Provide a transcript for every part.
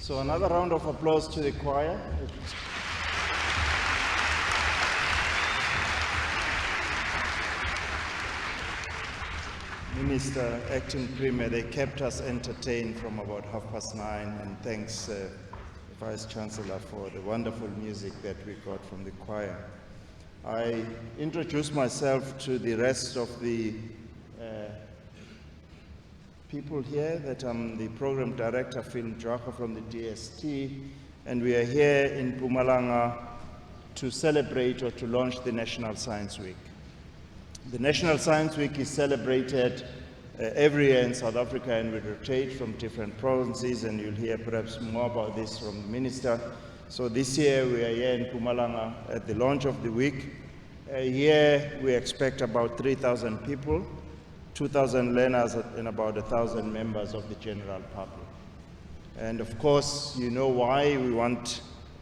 So another round of applause to the choir. Minister, Acting Premier, they kept us entertained from about 9:30, and thanks Vice Chancellor for the wonderful music that we got from the choir. I introduce myself to the rest of the people here, that I'm the Program Director, Phil Njwaka from the DST, and we are here in Mpumalanga to celebrate or to launch the National Science Week. The National Science Week is celebrated every year in South Africa, and we rotate from different provinces, and you'll hear perhaps more about this from the Minister. So this year we are here in Mpumalanga at the launch of the week. Here we expect about 3,000 people, 2,000 learners and about 1,000 members of the general public. And of course, you know why we want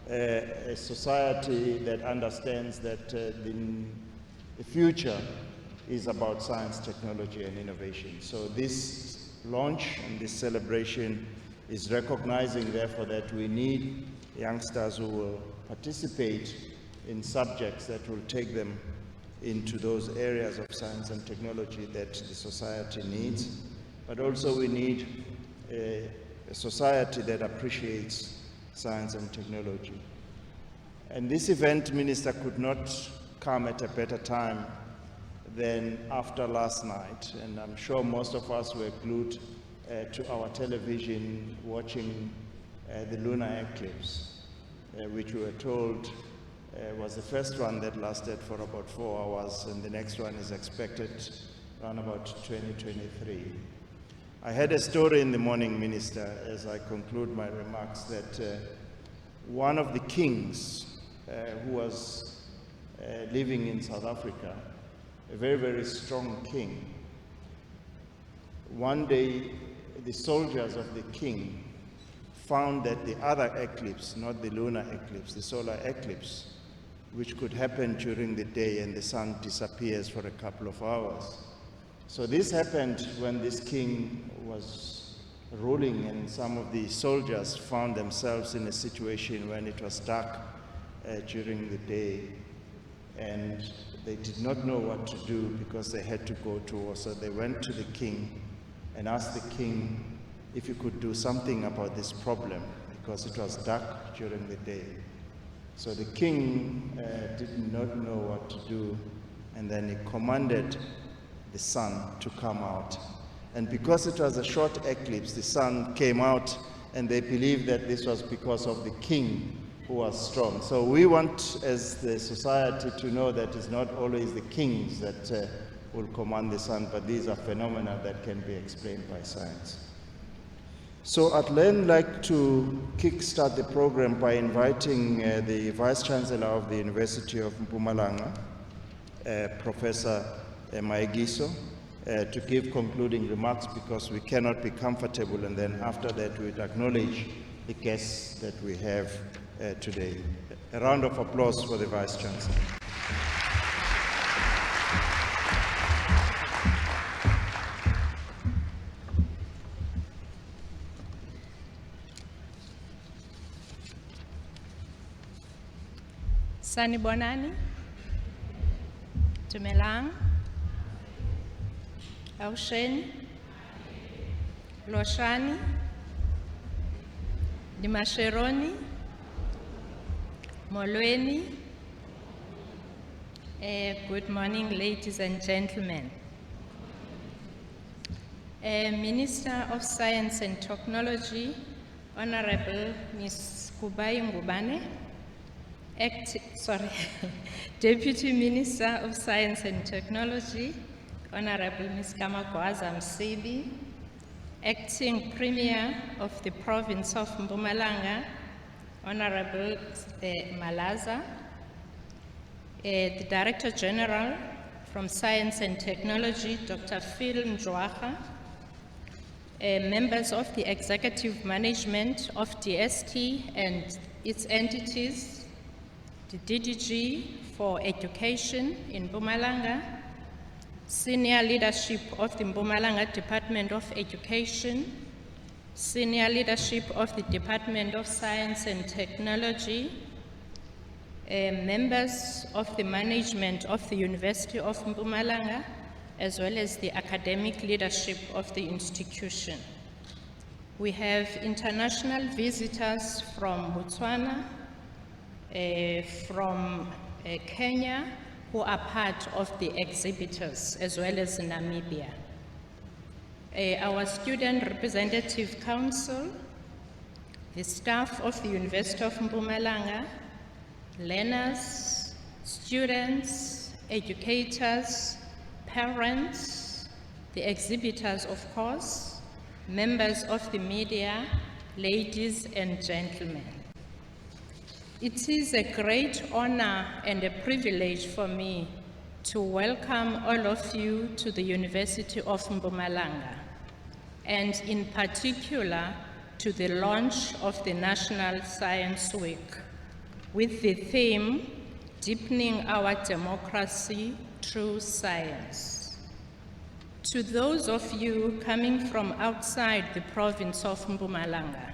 a society that understands that the future is about science, technology, and innovation. So this launch and this celebration is recognizing, therefore, that we need youngsters who will participate in subjects that will take them into those areas of science and technology that the society needs. But also we need a society that appreciates science and technology. And this event, Minister, could not come at a better time than after last night. And I'm sure most of us were glued to our television watching the lunar eclipse, which we were told was the first one that lasted for about 4 hours, and the next one is expected around about 2023. I had a story in the morning, Minister, as I conclude my remarks, that one of the kings who was living in South Africa, a very, very strong king, one day the soldiers of the king found that the other eclipse, not the lunar eclipse, the solar eclipse, which could happen during the day and the sun disappears for a couple of hours. So this happened when this king was ruling, and some of the soldiers found themselves in a situation when it was dark during the day, and they did not know what to do because they had to go to war. So they went to the king and asked the king if he could do something about this problem, because it was dark during the day. So the king did not know what to do, and then he commanded the sun to come out. And because it was a short eclipse, the sun came out, and they believed that this was because of the king who was strong. So we want, as the society, to know that it's not always the kings that will command the sun, but these are phenomena that can be explained by science. So I'd then like to kickstart the program by inviting the Vice Chancellor of the University of Mpumalanga, Professor Maegiso, to give concluding remarks, because we cannot be comfortable, and then after that we'd acknowledge the guests that we have today. A round of applause for the Vice Chancellor. Sanibonani, Dumelang, Ausheni, Loshani, Dimasheroni, Molweni. Good morning, ladies and gentlemen. Minister of Science and Technology, Honorable Ms. Kubai Ngubane, Deputy Minister of Science and Technology, Honorable Ms. Kamagwaza Msibi, Acting Premier of the Province of Mpumalanga, Honorable Malaza, the Director General from Science and Technology, Dr. Phil Njwaka, members of the Executive Management of DST and its entities, the DDG for Education in Mpumalanga, senior leadership of the Mpumalanga Department of Education, senior leadership of the Department of Science and Technology, members of the management of the University of Mpumalanga, as well as the academic leadership of the institution. We have international visitors from Botswana, from Kenya, who are part of the exhibitors, as well as Namibia. Our Student Representative Council, the staff of the University of Mpumalanga, learners, students, educators, parents, the exhibitors, of course, members of the media, ladies and gentlemen. It is a great honor and a privilege for me to welcome all of you to the University of Mpumalanga, and in particular to the launch of the National Science Week with the theme, Deepening Our Democracy Through Science. To those of you coming from outside the province of Mpumalanga,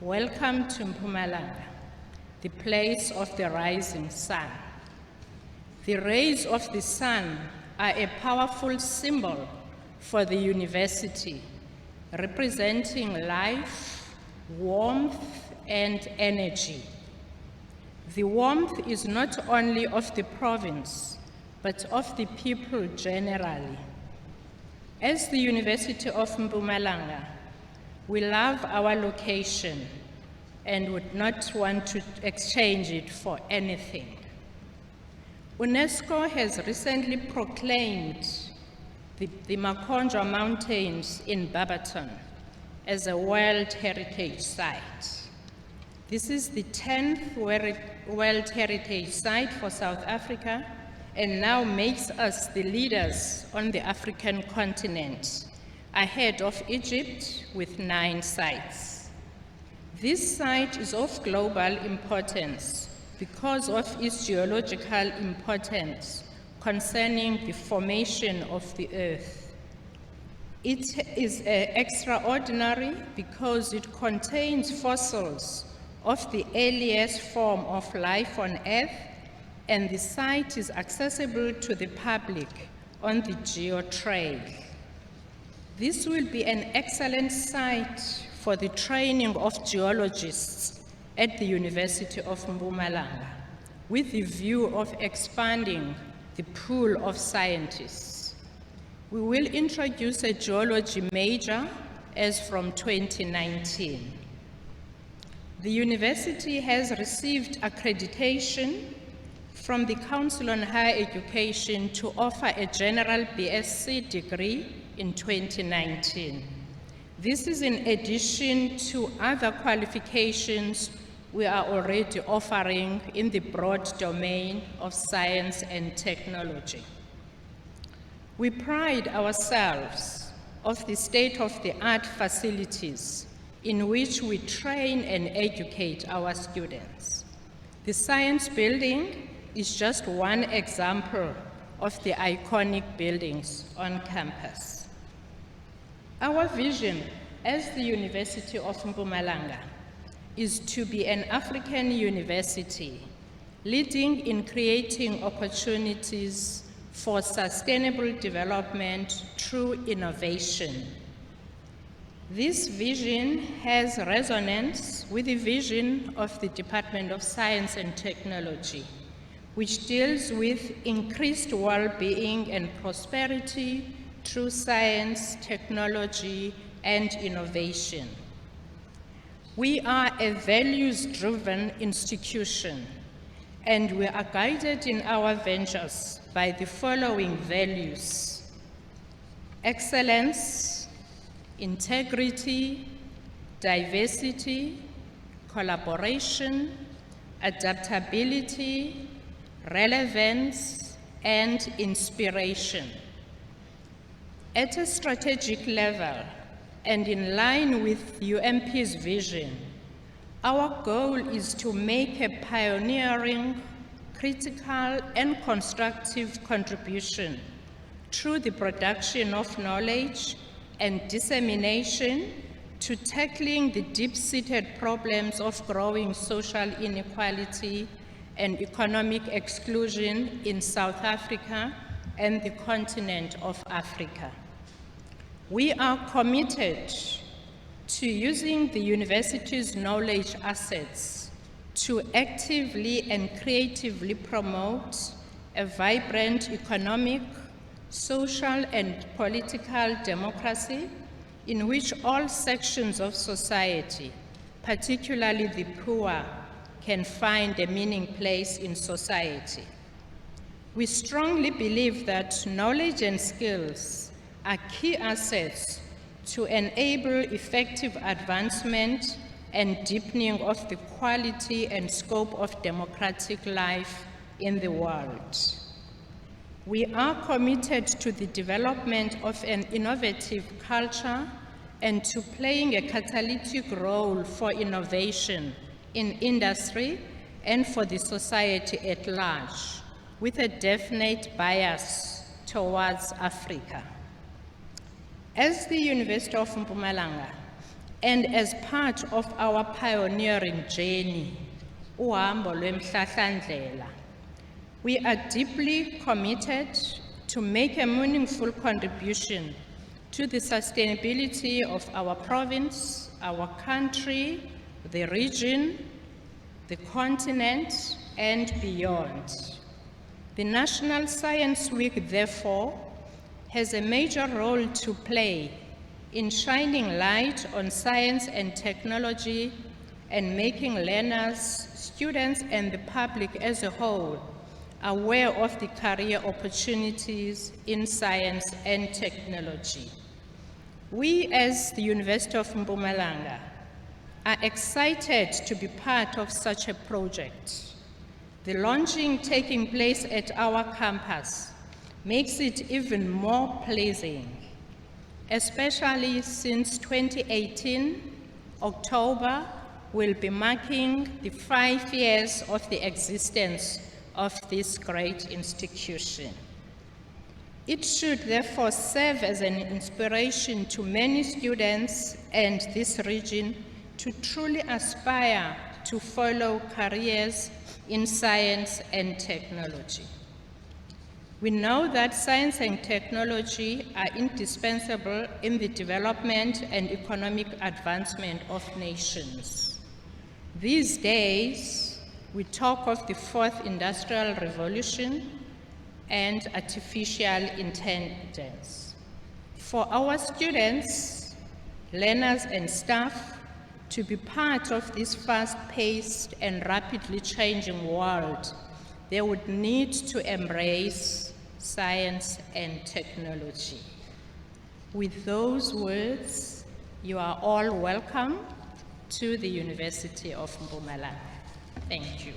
welcome to Mpumalanga, the place of the rising sun. The rays of the sun are a powerful symbol for the university, representing life, warmth, and energy. The warmth is not only of the province, but of the people generally. As the University of Mpumalanga, we love our location and would not want to exchange it for anything. UNESCO has recently proclaimed the Makonjwa Mountains in Barberton as a World Heritage Site. This is the 10th World Heritage Site for South Africa, and now makes us the leaders on the African continent, ahead of Egypt with 9 sites. This site is of global importance because of its geological importance concerning the formation of the earth. It is extraordinary because it contains fossils of the earliest form of life on earth, and the site is accessible to the public on the GeoTrail. This will be an excellent site for the training of geologists at the University of Mpumalanga, with the view of expanding the pool of scientists. We will introduce a geology major as from 2019. The university has received accreditation from the Council on Higher Education to offer a general BSc degree in 2019. This is in addition to other qualifications we are already offering in the broad domain of science and technology. We pride ourselves of the state-of-the-art facilities in which we train and educate our students. The science building is just one example of the iconic buildings on campus. Our vision as the University of Mpumalanga is to be an African university, leading in creating opportunities for sustainable development through innovation. This vision has resonance with the vision of the Department of Science and Technology, which deals with increased well-being and prosperity through science, technology, and innovation. We are a values-driven institution, and we are guided in our ventures by the following values: excellence, integrity, diversity, collaboration, adaptability, relevance, and inspiration. At a strategic level, and in line with UMP's vision, our goal is to make a pioneering, critical, and constructive contribution through the production of knowledge and dissemination to tackling the deep-seated problems of growing social inequality and economic exclusion in South Africa and the continent of Africa. We are committed to using the university's knowledge assets to actively and creatively promote a vibrant economic, social, and political democracy in which all sections of society, particularly the poor, can find a meaning place in society. We strongly believe that knowledge and skills are key assets to enable effective advancement and deepening of the quality and scope of democratic life in the world. We are committed to the development of an innovative culture and to playing a catalytic role for innovation in industry and for the society at large, with a definite bias towards Africa. As the University of Mpumalanga, and as part of our pioneering journey, uhambo lwemhlahlandlela, we are deeply committed to make a meaningful contribution to the sustainability of our province, our country, the region, the continent, and beyond. The National Science Week, therefore, has a major role to play in shining light on science and technology and making learners, students, and the public as a whole aware of the career opportunities in science and technology. We, as the University of Mpumalanga, are excited to be part of such a project. The launching taking place at our campus makes it even more pleasing, especially since 2018, October will be marking the 5 years of the existence of this great institution. It should therefore serve as an inspiration to many students and this region to truly aspire to follow careers in science and technology. We know that science and technology are indispensable in the development and economic advancement of nations. These days, we talk of the fourth industrial revolution and artificial intelligence. For our students, learners, and staff to be part of this fast-paced and rapidly changing world, they would need to embrace science and technology. With those words, you are all welcome to the University of Mpumalanga. Thank you.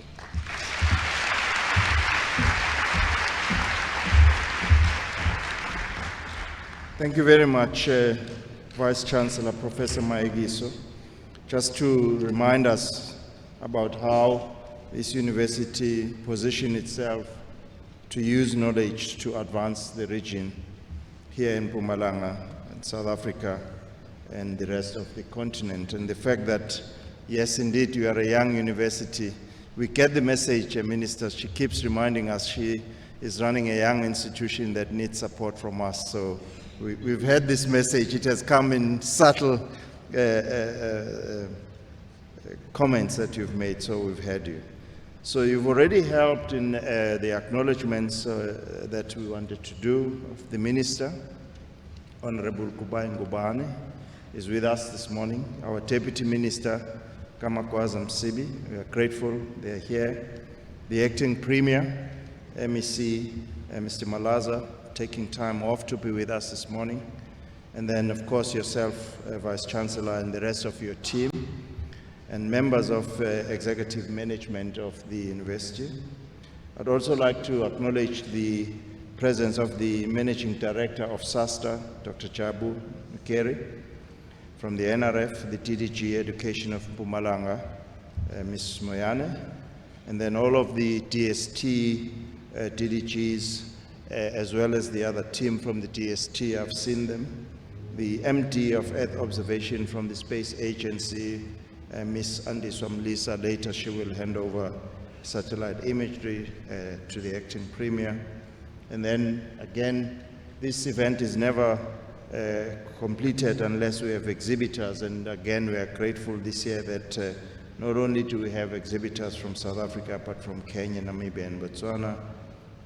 Thank you very much, Vice-Chancellor Professor Maegiso. Just to remind us about how this university positions itself to use knowledge to advance the region here in Mpumalanga and South Africa and the rest of the continent. And the fact that, yes, indeed, you are a young university. We get the message, Minister, she keeps reminding us she is running a young institution that needs support from us. So we've heard this message. It has come in subtle comments that you've made, so we've heard you. So you've already helped in the acknowledgements that we wanted to do of the Minister. Honorable Kubai Ngubane is with us this morning. Our Deputy Minister, Kamakwaza Msibi, we are grateful they're here. The Acting Premier, MEC, Mr. Malaza, taking time off to be with us this morning. And then, of course, yourself, Vice-Chancellor, and the rest of your team, and members of executive management of the university. I'd also like to acknowledge the presence of the Managing Director of SASTA, Dr. Jabu Mkeri, from the NRF, the TDG Education of Mpumalanga, Ms. Moyane, and then all of the DST DDGs, as well as the other team from the DST, I've seen them. The MD of Earth Observation from the Space Agency, Ms. Andiswa Mlisa, later she will hand over satellite imagery to the Acting Premier. And then again, this event is never completed unless we have exhibitors, and again we are grateful this year that not only do we have exhibitors from South Africa, but from Kenya, Namibia, and Botswana,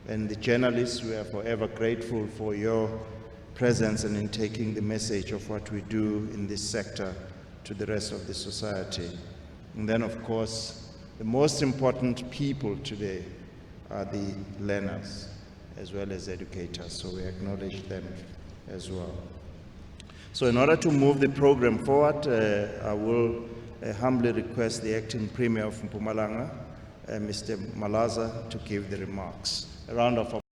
And the journalists, we are forever grateful for your presence and in taking the message of what we do in this sector to the rest of the society. And then, of course, the most important people today are the learners as well as educators, so we acknowledge them as well. So in order to move the program forward, I will humbly request the Acting Premier of Mpumalanga, Mr. Malaza, to give the remarks. A round of applause.